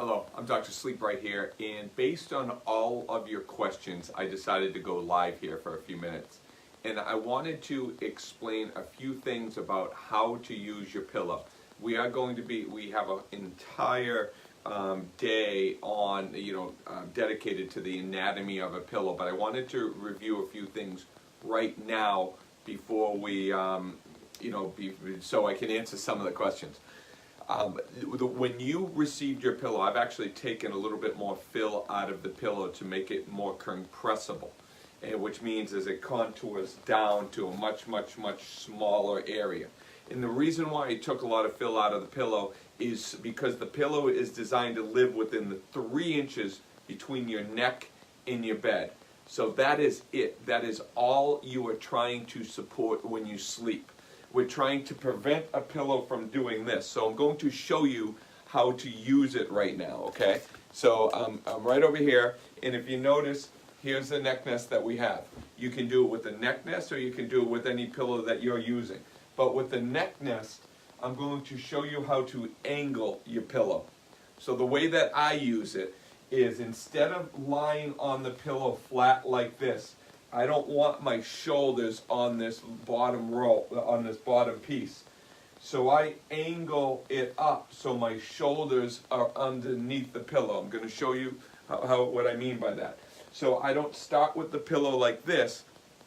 Hello, I'm Dr. Sleep right here, and based on all of your questions, I decided to go live here for a few minutes. And I wanted to explain a few things about how to use your pillow. We have an entire day on, dedicated to the anatomy of a pillow, but I wanted to review a few things right now before we, so I can answer some of the questions. When you received your pillow, I've actually taken a little bit more fill out of the pillow to make it more compressible, which means as it contours down to a much smaller area. And the reason why I took a lot of fill out of the pillow is because the pillow is designed to live within the 3 inches between your neck and your bed. So that is it. That is all you are trying to support when you sleep. We're trying to prevent a pillow from doing this. So I'm going to show you how to use it right now, okay? So I'm right over here, and if you notice, here's the neck nest that we have. You can do it with the neck nest, or you can do it with any pillow that you're using. But with the neck nest, I'm going to show you how to angle your pillow. So the way that I use it is, instead of lying on the pillow flat like this, I don't want my shoulders on this bottom row, on this bottom piece. So I angle it up so my shoulders are underneath the pillow. I'm going to show you what I mean by that. So I don't start with the pillow like this.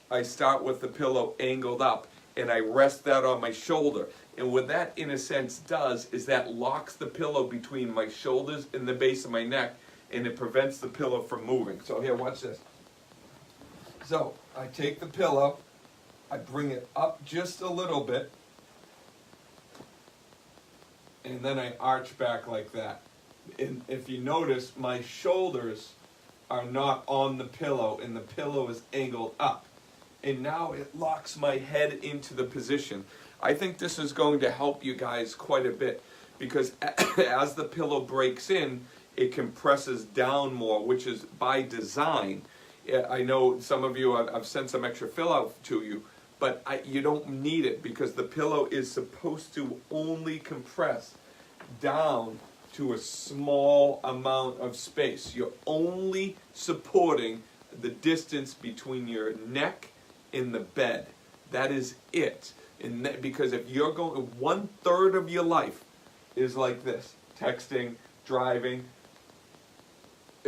I start with the pillow angled up, and I rest that on my shoulder. And what that, in a sense, does is that locks the pillow between my shoulders and the base of my neck, and it prevents the pillow from moving. So here, watch this. So I take the pillow, I bring it up just a little bit, and then I arch back like that. And if you notice, my shoulders are not on the pillow, and the pillow is angled up. And now it locks my head into the position. I think this is going to help you guys quite a bit, because as the pillow breaks in, it compresses down more, which is by design. I know some of you, I've sent some extra fill out to you, but you don't need it, because the pillow is supposed to only compress down to a small amount of space. You're only supporting the distance between your neck and the bed. That is it. And because if you're going, 1/3 of your life is like this: texting, driving.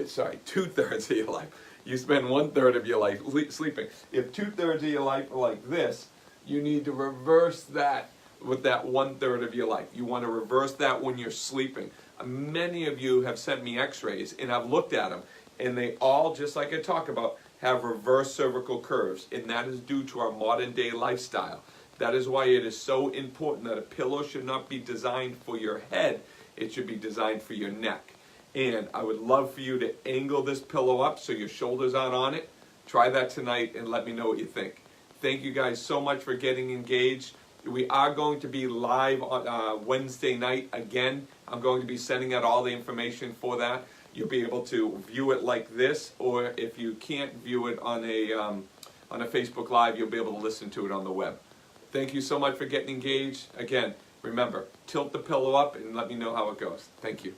Sorry, 2/3 of your life. You spend 1/3 of your life sleeping. If 2/3 of your life are like this, you need to reverse that with that 1/3 of your life. You want to reverse that when you're sleeping. Many of you have sent me x-rays, and I've looked at them, and they all, just like I talk about, have reverse cervical curves, and that is due to our modern day lifestyle. That is why it is so important that a pillow should not be designed for your head, it should be designed for your neck. And I would love for you to angle this pillow up so your shoulders aren't on it. Try that tonight and let me know what you think. Thank you guys so much for getting engaged. We are going to be live on Wednesday night again. I'm going to be sending out all the information for that. You'll be able to view it like this, or if you can't view it on a Facebook Live, you'll be able to listen to it on the web. Thank you so much for getting engaged. Again, remember, tilt the pillow up and let me know how it goes. Thank you.